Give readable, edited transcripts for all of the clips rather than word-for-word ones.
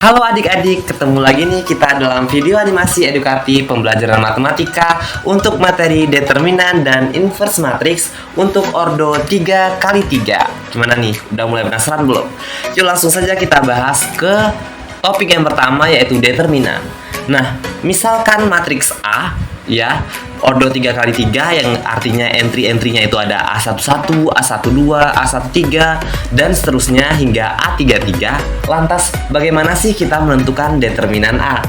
Halo adik-adik, ketemu lagi nih kita dalam video animasi edukatif pembelajaran matematika untuk materi determinan dan inverse matrix untuk ordo 3x3. Gimana nih? Udah mulai penasaran belum? Yuk langsung saja kita bahas ke topik yang pertama, yaitu determinan. Nah, misalkan matriks A ya, ordo 3x3 yang artinya entry-entrynya itu ada A11, A12, A13 dan seterusnya hingga A33. Lantas bagaimana sih kita menentukan determinan A?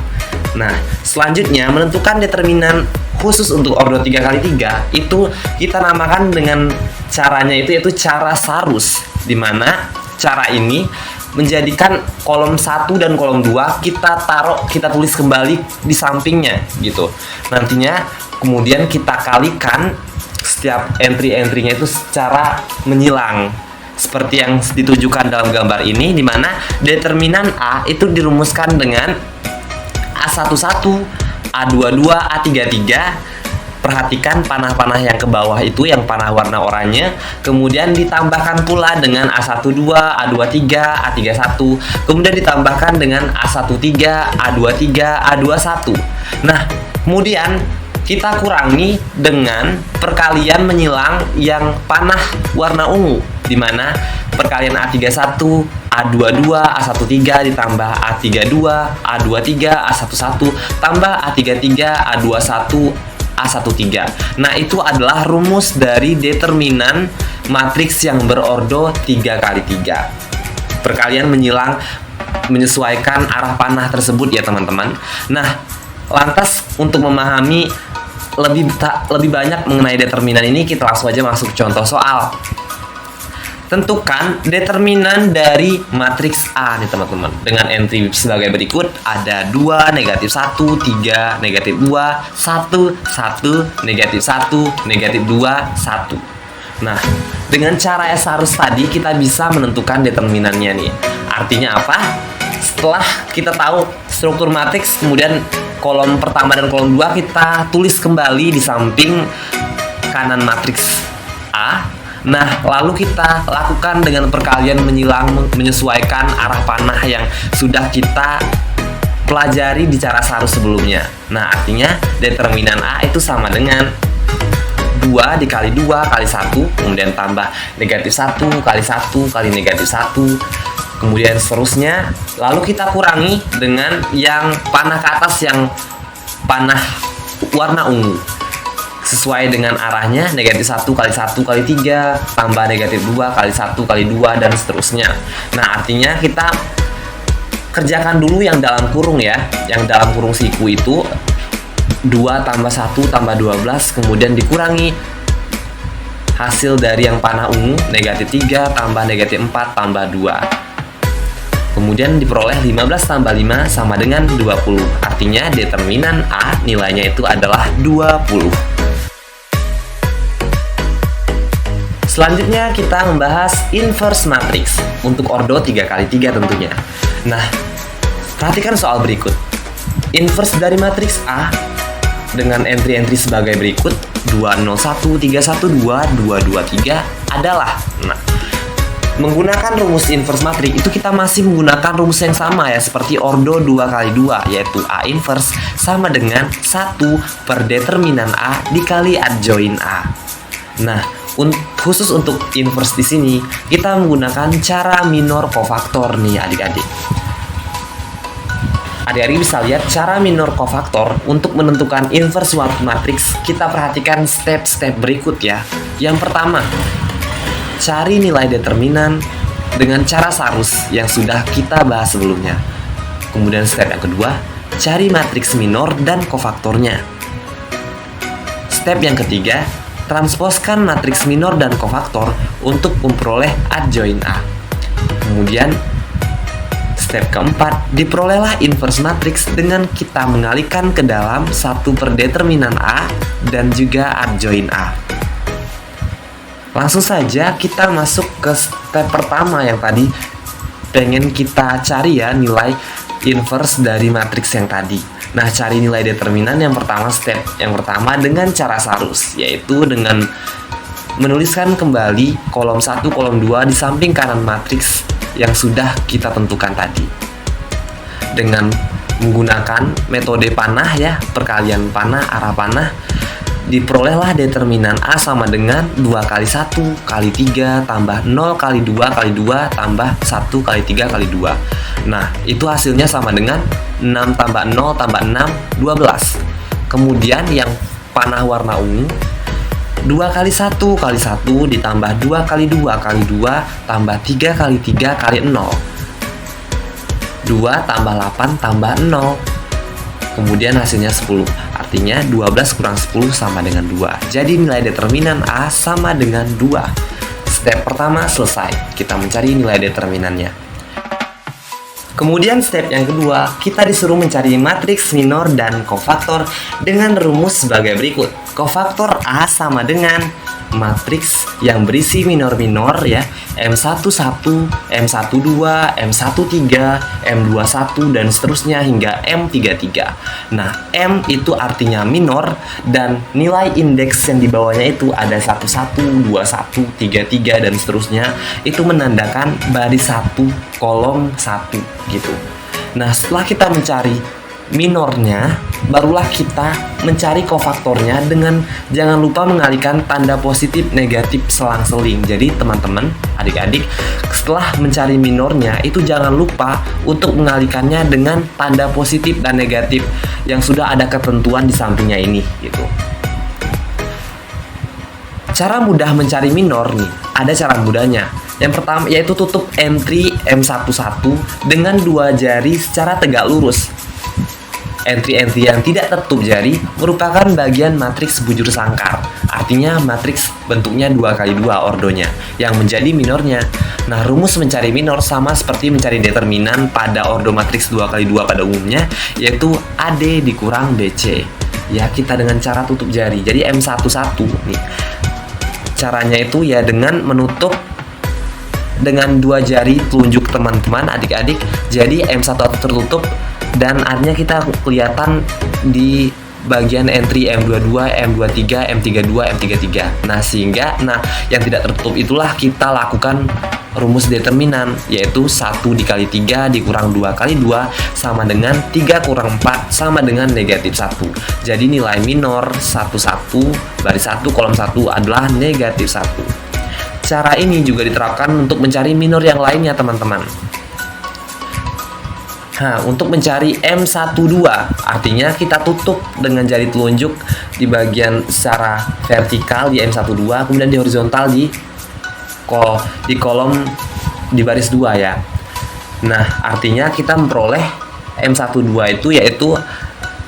Nah, selanjutnya menentukan determinan khusus untuk ordo 3x3 itu kita namakan dengan caranya itu yaitu cara Sarus, di mana cara ini menjadikan kolom 1 dan kolom 2 kita tulis kembali di sampingnya gitu. Nantinya kemudian kita kalikan setiap entry-entrynya itu secara menyilang seperti yang ditujukan dalam gambar ini, di mana determinan A itu dirumuskan dengan A11, A22, A33. Perhatikan panah-panah yang ke bawah itu, yang panah warna oranye, kemudian ditambahkan pula dengan A12, A23, A31, kemudian ditambahkan dengan A13, A23, A21. Nah, kemudian kita kurangi dengan perkalian menyilang yang panah warna ungu, di mana perkalian A31, A22, A13 ditambah A32, A23, A11 tambah A33, A21, A13. Nah, itu adalah rumus dari determinan matriks yang berordo 3x3. Perkalian menyilang menyesuaikan arah panah tersebut ya teman-teman. Nah, lantas untuk memahami lebih banyak mengenai determinan ini, kita langsung aja masuk contoh soal. Tentukan determinan dari matriks A nih teman-teman, dengan entry sebagai berikut. Ada 2, negatif 1, 3, negatif 2, 1, 1, negatif 1, negatif 2, 1. Nah, dengan cara Sarus tadi kita bisa menentukan determinannya nih. Artinya apa? Setelah kita tahu struktur matriks, kemudian kolom pertama dan kolom 2 kita tulis kembali di samping kanan matriks A. Nah, lalu kita lakukan dengan perkalian menyilang menyesuaikan arah panah yang sudah kita pelajari di cara Sarus sebelumnya. Nah, artinya determinan A itu sama dengan 2 dikali 2 kali 1, kemudian tambah negatif 1 kali 1 kali negatif 1, kemudian seterusnya. Lalu kita kurangi dengan yang panah ke atas, yang panah warna ungu, sesuai dengan arahnya, negatif 1 kali 1 kali 3 tambah negatif 2 kali 1 kali 2 dan seterusnya. Nah, artinya kita kerjakan dulu yang dalam kurung ya, yang dalam kurung siku itu 2 tambah 1 tambah 12, kemudian dikurangi hasil dari yang panah ungu, negatif 3 tambah negatif 4 tambah 2, kemudian diperoleh 15 tambah 5 sama dengan 20. Artinya determinan A nilainya itu adalah 20. Selanjutnya kita membahas inverse matrix untuk ordo 3x3 tentunya. Nah, perhatikan soal berikut. Inverse dari matriks A dengan entry-entry sebagai berikut: 201, 312, 223 adalah. Nah, menggunakan rumus inverse matrix itu kita masih menggunakan rumus yang sama ya, seperti ordo 2x2, yaitu A inverse sama dengan 1 per determinan A dikali adjoin A. Nah, khusus untuk inverse di sini kita menggunakan cara minor cofaktor nih adik-adik. Adik-adik bisa lihat cara minor cofaktor untuk menentukan inverse suatu matriks. Kita perhatikan step-step berikut ya. Yang pertama, cari nilai determinan dengan cara Sarus yang sudah kita bahas sebelumnya. Kemudian step yang kedua, cari matriks minor dan kofaktornya. Step yang ketiga, transposkan matriks minor dan kofaktor untuk memperoleh adjoin A. Kemudian step keempat, diperolehlah inverse matrix dengan kita mengalihkan ke dalam 1 per determinan A dan juga adjoin A. Langsung saja kita masuk ke step pertama yang tadi pengen kita cari ya, nilai inverse dari matriks yang tadi. Nah, cari nilai determinan yang pertama, step yang pertama dengan cara Sarus, yaitu dengan menuliskan kembali kolom 1, kolom 2 di samping kanan matriks yang sudah kita tentukan tadi. dengan menggunakan metode panah ya, perkalian panah, arah panah, diperolehlah determinan A sama dengan 2 kali 1 kali 3 tambah 0 kali 2 kali 2 tambah 1 kali 3 kali 2. Nah, itu hasilnya sama dengan 6 tambah 0 tambah 6, 12. Kemudian yang panah warna ungu, 2 kali 1 kali 1 ditambah 2 kali 2 kali 2 tambah 3 kali 3 kali 0. 2 tambah 8 tambah 0. Kemudian hasilnya 10. Artinya 12 kurang 10 sama dengan 2. Jadi nilai determinan A sama dengan 2. Step pertama selesai. Kita mencari nilai determinannya. Kemudian step yang kedua, kita disuruh mencari matriks minor dan kofaktor dengan rumus sebagai berikut. Kofaktor A sama dengan matriks yang berisi minor-minor ya, M11, M12, M13, M21 dan seterusnya hingga M33. Nah, M itu artinya minor dan nilai indeks yang di bawahnya itu ada 11, 21, 33 dan seterusnya, itu menandakan baris 1, kolom 1 gitu. Nah, setelah kita mencari minornya, barulah kita mencari kofaktornya dengan jangan lupa mengalihkan tanda positif negatif selang-seling. Jadi teman-teman, adik-adik, setelah mencari minornya itu jangan lupa untuk mengalihkannya dengan tanda positif dan negatif yang sudah ada ketentuan di sampingnya ini gitu. Cara mudah mencari minor nih, ada cara mudahnya. Yang pertama yaitu tutup entry M11 dengan 2 jari secara tegak lurus. Entry-entry yang tidak tertutup jari merupakan bagian matriks bujur sangkar. Artinya matriks bentuknya 2 kali 2 ordonya yang menjadi minornya. Nah, rumus mencari minor sama seperti mencari determinan pada ordo matriks 2 kali 2 pada umumnya, yaitu AD dikurang BC. Ya, kita dengan cara tutup jari. Jadi M11 nih. Caranya itu ya dengan menutup dengan 2 jari telunjuk teman-teman adik-adik. Jadi M11 tertutup dan artinya kita kelihatan di bagian entry M22, M23, M32, M33. Nah, sehingga yang tidak tertutup itulah kita lakukan rumus determinan, yaitu 1 dikali 3 dikurang 2 kali 2 sama dengan 3 kurang 4 sama dengan negatif 1. Jadi nilai minor 11 baris 1 kolom 1 adalah negatif 1. Cara ini juga diterapkan untuk mencari minor yang lainnya teman-teman. Nah, untuk mencari M12 artinya kita tutup dengan jari telunjuk di bagian secara vertikal di M12, kemudian di horizontal di kolom di baris 2 ya. Nah, artinya kita memperoleh M12 itu yaitu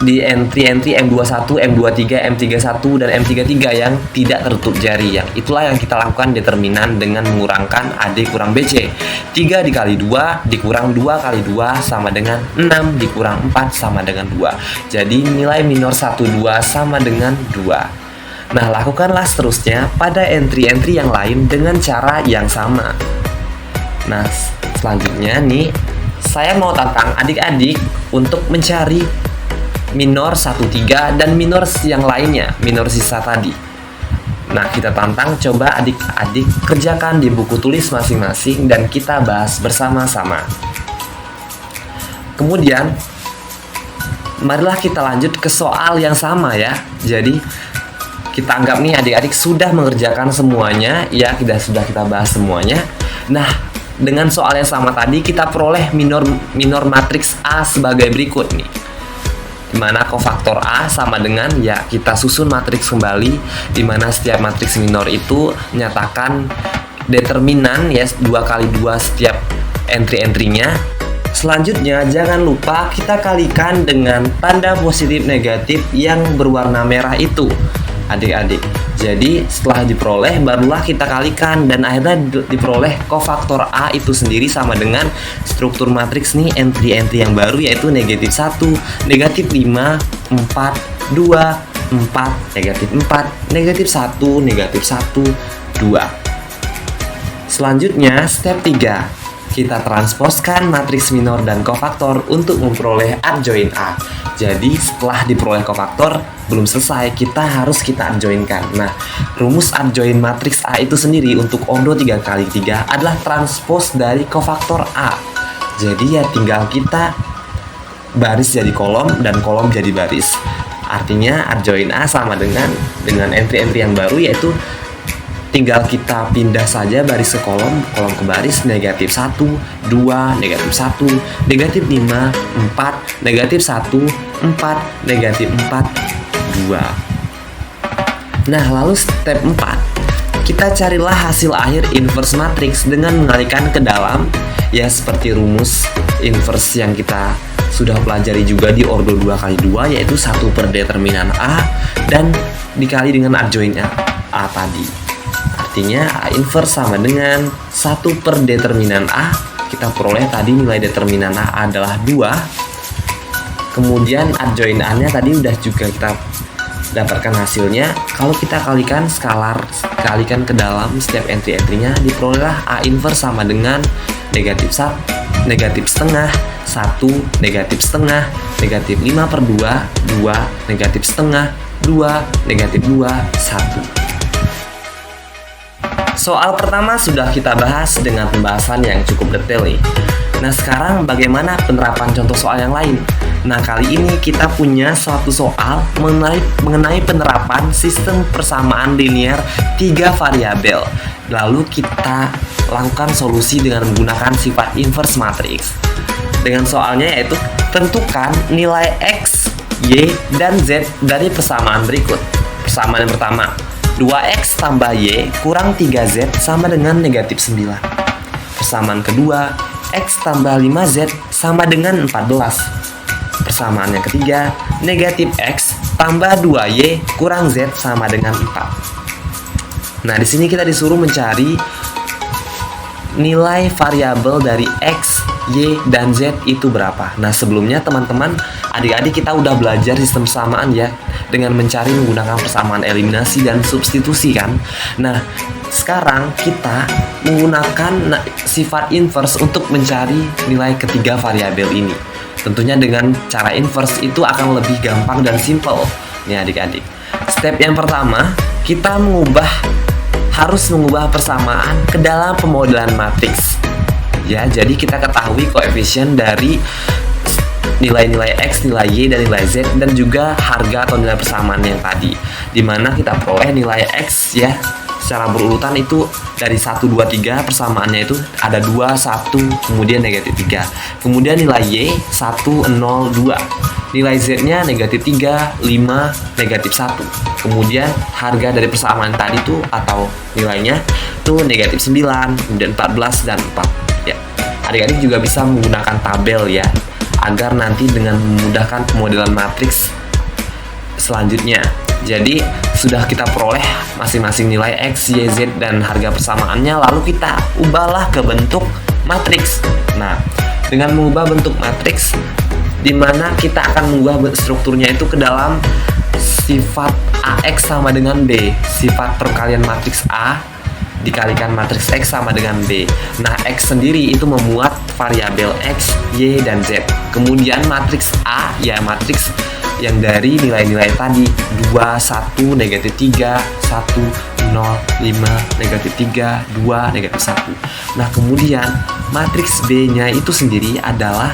di entry M21, M23, M31 dan M33 yang tidak tertutup jari. Yang itulah yang kita lakukan determinan dengan mengurangkan AD kurang BC. 3 dikali 2 dikurang 2 kali 2 sama dengan 6 dikurang 4 sama dengan 2. Jadi nilai minor 12 sama dengan 2. Nah, lakukanlah seterusnya pada entry-entry yang lain dengan cara yang sama. Nah, selanjutnya nih, saya mau tantang adik-adik untuk mencari minor 13 dan minor yang lainnya, minor sisa tadi. Nah, kita tantang, coba adik-adik kerjakan di buku tulis masing-masing dan kita bahas bersama-sama. Kemudian, marilah kita lanjut ke soal yang sama ya. Jadi, kita anggap nih adik-adik sudah mengerjakan semuanya, ya sudah kita bahas semuanya. Nah, dengan soal yang sama tadi kita peroleh minor matriks A sebagai berikut nih. Dimana kofaktor A sama dengan ya kita susun matriks kembali, dimana setiap matriks minor itu menyatakan determinan ya 2 kali 2 setiap entry-entrynya. Selanjutnya jangan lupa kita kalikan dengan tanda positif negatif yang berwarna merah itu adik-adik. Jadi setelah diperoleh barulah kita kalikan dan akhirnya diperoleh kofaktor A itu sendiri sama dengan struktur matriks nih entry-entry yang baru yaitu negatif 1, negatif 5, 4, 2, 4, negatif 4, negatif 1, negatif 1, 2. Selanjutnya step 3. Kita transposkan matriks minor dan kofaktor untuk memperoleh adjoin A. Jadi setelah diperoleh kofaktor belum selesai, kita harus kita adjoinkan. Nah, rumus adjoin matriks A itu sendiri untuk ordo 3 kali 3 adalah transpos dari kofaktor A. Jadi ya tinggal kita baris jadi kolom dan kolom jadi baris. Artinya adjoin A sama dengan entry-entry yang baru, yaitu tinggal kita pindah saja baris ke kolom ke baris, negatif 1, 2, negatif 1, negatif 5, 4, negatif 1, 4, negatif 4, 2. Nah, lalu step 4, kita carilah hasil akhir inverse matriks dengan mengalihkan ke dalam, ya seperti rumus inverse yang kita sudah pelajari juga di ordo 2x2, yaitu 1 per determinan A dan dikali dengan adjoin A tadi. Artinya A inverse sama dengan 1 per determinan A. Kita peroleh tadi nilai determinan A adalah 2. Kemudian adjoin A nya tadi udah juga kita dapatkan hasilnya. Kalau kita kalikan kalikan ke dalam setiap entry-entrynya, diperolehlah A inverse sama dengan negatif 1, negatif setengah, 1, negatif setengah, negatif 5 per 2, 2, negatif setengah, 2, negatif 2, 1. Soal pertama sudah kita bahas dengan pembahasan yang cukup detail nih. Nah, sekarang bagaimana penerapan contoh soal yang lain? Nah, kali ini kita punya suatu soal mengenai penerapan sistem persamaan linear 3 variabel. Lalu kita lakukan solusi dengan menggunakan sifat inverse matrix. Dengan soalnya yaitu tentukan nilai X, Y, dan Z dari persamaan berikut. Persamaan yang pertama, 2X tambah Y kurang 3Z sama dengan negatif 9. Persamaan kedua, X tambah 5Z sama dengan 14. Persamaan yang ketiga, negatif X tambah 2Y kurang Z sama dengan 4. Nah, di sini kita disuruh mencari nilai variabel dari X, Y, dan Z itu berapa. Nah, sebelumnya teman-teman, adik-adik kita udah belajar sistem persamaan ya, dengan mencari menggunakan persamaan eliminasi dan substitusi kan. Nah, sekarang kita menggunakan sifat inverse untuk mencari nilai ketiga variabel ini. Tentunya dengan cara inverse itu akan lebih gampang dan simple nih adik-adik. Step yang pertama, kita harus mengubah persamaan ke dalam pemodelan matriks. Ya, jadi kita ketahui koefisien dari nilai-nilai X, nilai Y, dan nilai Z, dan juga harga atau nilai persamaan yang tadi, dimana kita peroleh nilai X ya secara berurutan itu dari 1, 2, 3, persamaannya itu ada 2, 1, kemudian negatif 3. Kemudian nilai Y 1, 0, 2. Nilai Z nya negatif 3, 5, negatif 1. Kemudian harga dari persamaan tadi itu atau nilainya itu negatif 9, kemudian 14, dan 4 ya. Adik-adik juga bisa menggunakan tabel ya, agar nanti dengan memudahkan pemodelan matriks selanjutnya. Jadi sudah kita peroleh masing-masing nilai X, Y, Z, dan harga persamaannya, lalu kita ubahlah ke bentuk matriks. Nah, dengan mengubah bentuk matriks, di mana kita akan mengubah strukturnya itu ke dalam sifat AX sama dengan B, sifat perkalian matriks A dikalikan matriks X sama dengan B. Nah, X sendiri itu memuat variabel X, Y, dan Z. Kemudian matriks A, ya matriks yang dari nilai-nilai tadi 2, 1, negatif 3, 1, 0, 5, negatif 3, 2, negatif 1. Nah, kemudian matriks B-nya itu sendiri adalah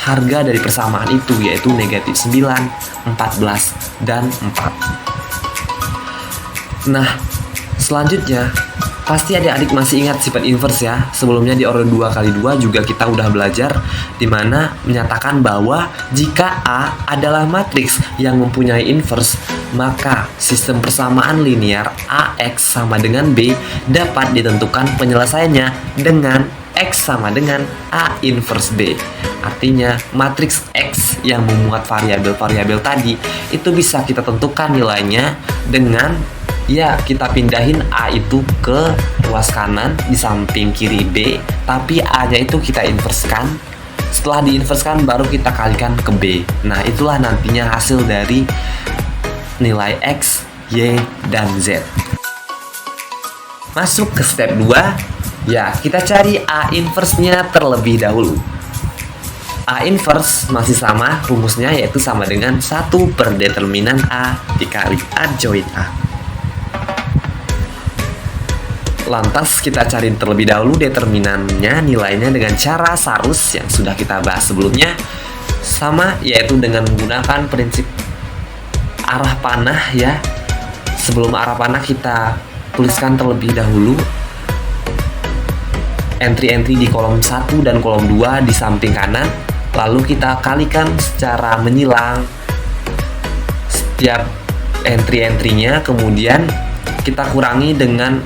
harga dari persamaan itu, yaitu negatif 9, 14, dan 4. Nah, selanjutnya pasti adik-adik masih ingat sifat inverse ya. Sebelumnya di ordo 2x2 juga kita udah belajar, dimana menyatakan bahwa jika A adalah matriks yang mempunyai inverse, maka sistem persamaan linear AX sama dengan B dapat ditentukan penyelesaiannya dengan X sama dengan A inverse B. Artinya matriks X yang memuat variabel-variabel tadi itu bisa kita tentukan nilainya dengan ya kita pindahin A itu ke ruas kanan di samping kiri B, tapi A-nya itu kita inverskan. Setelah diinverskan baru kita kalikan ke B. Nah, itulah nantinya hasil dari nilai X, Y, dan Z. Masuk ke step 2. Ya, kita cari A inverse-nya terlebih dahulu. A inverse masih sama rumusnya, yaitu sama dengan 1 per determinan A dikali adjoin A. Lantas kita cari terlebih dahulu determinannya, nilainya dengan cara sarus yang sudah kita bahas sebelumnya. Sama, yaitu dengan menggunakan prinsip arah panah ya. Sebelum arah panah kita tuliskan terlebih dahulu entry-entry di kolom 1 dan kolom 2 di samping kanan. Lalu kita kalikan secara menyilang setiap entry-entrynya, kemudian kita kurangi dengan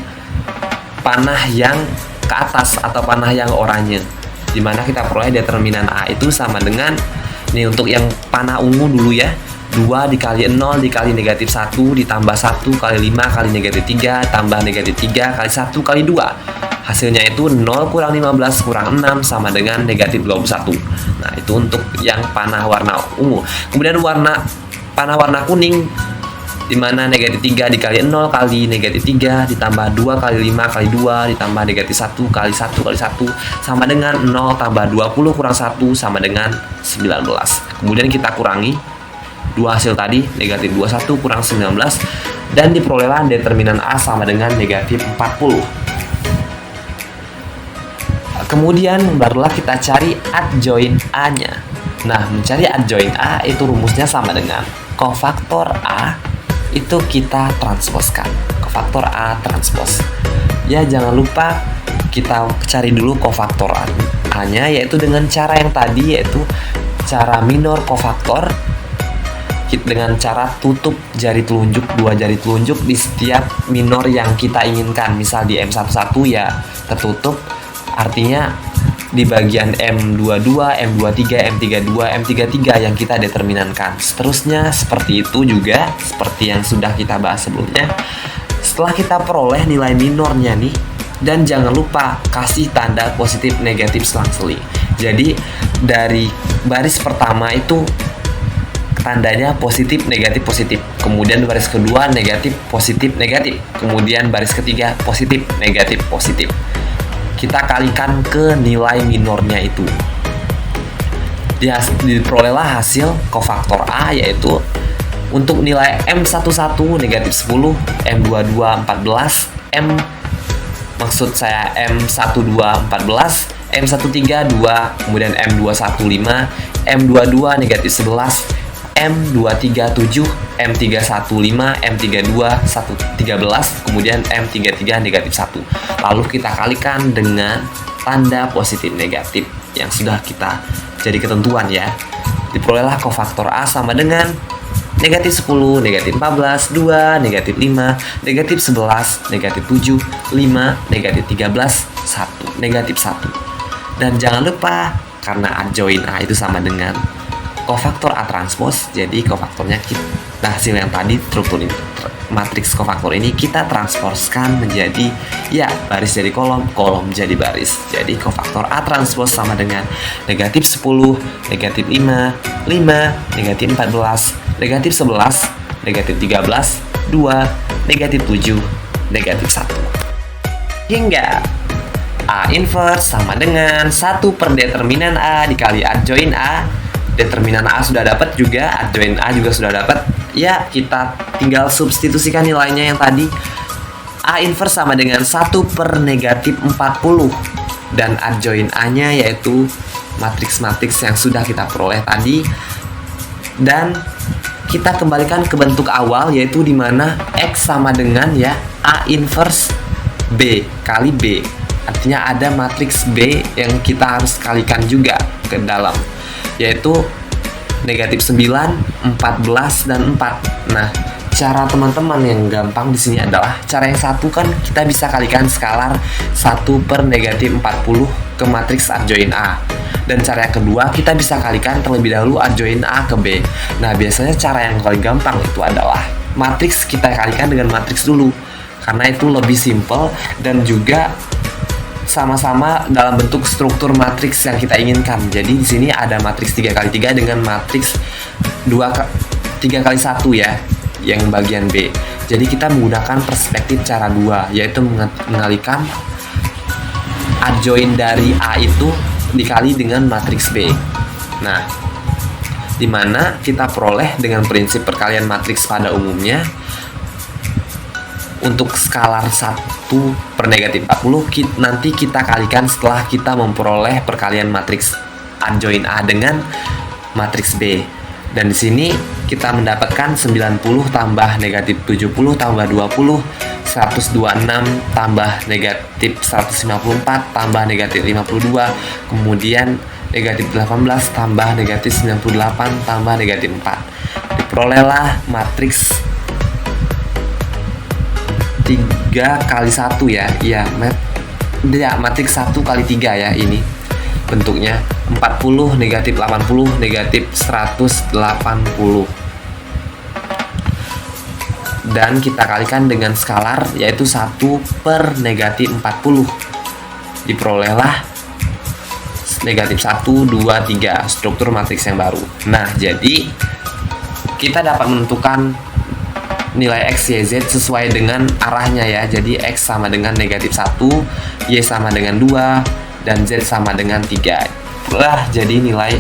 panah yang ke atas atau panah yang oranye, dimana kita peroleh determinan A itu sama dengan, nih untuk yang panah ungu dulu ya, 2 dikali 0 dikali negatif 1 ditambah 1 kali 5 kali negatif 3 tambah negatif 3 kali 1 kali 2. Hasilnya itu 0 kurang 15 kurang 6 sama dengan negatif 21. Nah itu untuk yang panah warna ungu. Kemudian panah warna kuning, dimana negatif 3 dikali 0 kali negatif 3 ditambah 2 kali 5 kali 2 ditambah negatif 1 kali 1 kali 1 sama dengan 0 tambah 20 kurang 1 sama dengan 19. Kemudian kita kurangi dua hasil tadi, negatif 21 kurang 19, dan diperolehlah determinan A sama dengan negatif 40. Kemudian barulah kita cari adjoint A-nya. Nah, mencari adjoint A itu rumusnya sama dengan kofaktor A itu kita transposkan. Kofaktor A transpos. Ya, jangan lupa kita cari dulu kofaktor A-nya, yaitu dengan cara yang tadi, yaitu cara minor kofaktor dengan cara tutup jari telunjuk, dua jari telunjuk di setiap minor yang kita inginkan. Misal di M11 ya tertutup, artinya di bagian M22, M23, M32, M33 yang kita determinankan. Seterusnya seperti itu juga, seperti yang sudah kita bahas sebelumnya. Setelah kita peroleh nilai minornya nih, dan jangan lupa kasih tanda positif negatif selang-seling. Jadi dari baris pertama itu tandanya positif negatif positif, kemudian baris kedua negatif positif negatif, kemudian baris ketiga positif negatif positif. Kita kalikan ke nilai minornya itu. Diperolehlah hasil kofaktor A, yaitu untuk nilai M11 negatif 10, M22 14, maksud saya M12 14, M13 2, kemudian M21 5, M22 negatif 11, M23 7, M31 5, M32 13, kemudian M33 negatif 1. Lalu kita kalikan dengan tanda positif negatif yang sudah kita jadi ketentuan ya. Diperolehlah kofaktor A sama dengan negatif 10, negatif 14, 2, negatif 5, negatif 11, negatif 7, 5, negatif 13, 1, negatif 1. Dan jangan lupa, karena adjoint A itu sama dengan kofaktor A transpos, jadi kofaktornya kita, hasil yang tadi struktur ini, matriks kofaktor ini kita transposkan menjadi ya baris jadi kolom, kolom jadi baris. Jadi kofaktor A transpos sama dengan negatif 10, negatif 5, 5, negatif 14, negatif 11, negatif 13, 2, negatif 7, negatif 1. Hingga A inverse sama dengan 1 per determinan A dikali adjoint A. Determinan A sudah dapat juga, adjoint A juga sudah dapat. Ya, kita tinggal substitusikan nilainya yang tadi. A inverse sama dengan 1 per negatif 40. Dan adjoint A-nya yaitu matriks-matriks yang sudah kita peroleh tadi. Dan kita kembalikan ke bentuk awal, yaitu di mana X sama dengan ya A inverse B kali B. Artinya ada matriks B yang kita harus kalikan juga ke dalam, yaitu negatif 9, 14, dan 4. Nah, cara teman-teman yang gampang di sini adalah cara yang satu kan kita bisa kalikan skalar 1 per negatif 40 ke matriks adjoint A. Dan cara yang kedua kita bisa kalikan terlebih dahulu adjoint A ke B. Nah, biasanya cara yang paling gampang itu adalah matriks kita kalikan dengan matriks dulu, karena itu lebih simple dan juga sama-sama dalam bentuk struktur matriks yang kita inginkan. Jadi di sini ada matriks 3x3 dengan matriks 3x1 ya, yang bagian B. Jadi kita menggunakan perspektif cara 2, yaitu mengalihkan adjoint dari A itu dikali dengan matriks B. Nah, dimana kita peroleh dengan prinsip perkalian matriks pada umumnya. Untuk skalar 1 per negatif 40 nanti kita kalikan setelah kita memperoleh perkalian matriks adjoint A dengan matriks B. Dan di sini kita mendapatkan 90 tambah negatif 70 tambah 20, 126 tambah negatif 154 tambah negatif 52, kemudian negatif 18 tambah negatif 98 tambah negatif 4. Diperolehlah matriks 3 kali 1 ya. Iya, matriks 1 kali 3 ya ini. Bentuknya 40 negatif 80 negatif 180. Dan kita kalikan dengan skalar yaitu 1 per negatif 40. Diperolehlah negatif 1, 2, 3 struktur matriks yang baru. Nah, jadi kita dapat menentukan nilai X, Y, Z sesuai dengan arahnya ya. Jadi X sama dengan negatif 1, Y sama dengan 2, dan Z sama dengan 3. Itulah jadi nilai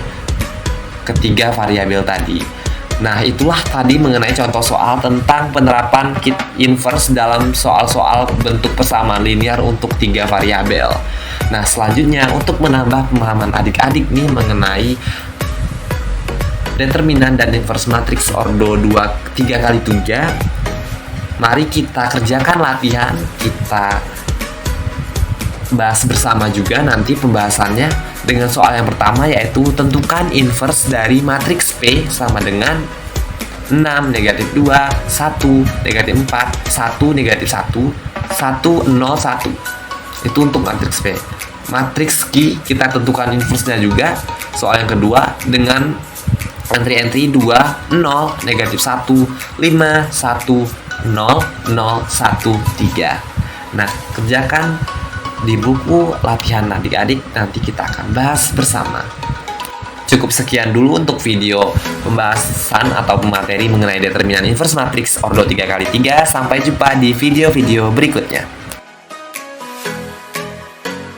ketiga variabel tadi. Nah, itulah tadi mengenai contoh soal tentang penerapan kit inverse dalam soal-soal bentuk persamaan linear untuk 3 variabel. Nah, selanjutnya untuk menambah pemahaman adik-adik nih mengenai determinan dan inverse matriks ordo 3 kali 3, mari kita kerjakan latihan. Kita bahas bersama juga nanti pembahasannya dengan soal yang pertama, yaitu tentukan inverse dari matriks P sama dengan 6 negatif 2 1 negatif 4 1 negatif 1 1 0 1. Itu untuk matriks P. Matriks Q kita tentukan inverse-nya juga. Soal yang kedua dengan entry 2 0 negatif 1 5 1 0 0 1 3. Nah, kerjakan di buku latihan adik-adik, nanti kita akan bahas bersama. Cukup sekian dulu untuk video pembahasan atau pemateri mengenai determinan inverse matriks ordo 3 kali 3. Sampai jumpa di video-video berikutnya.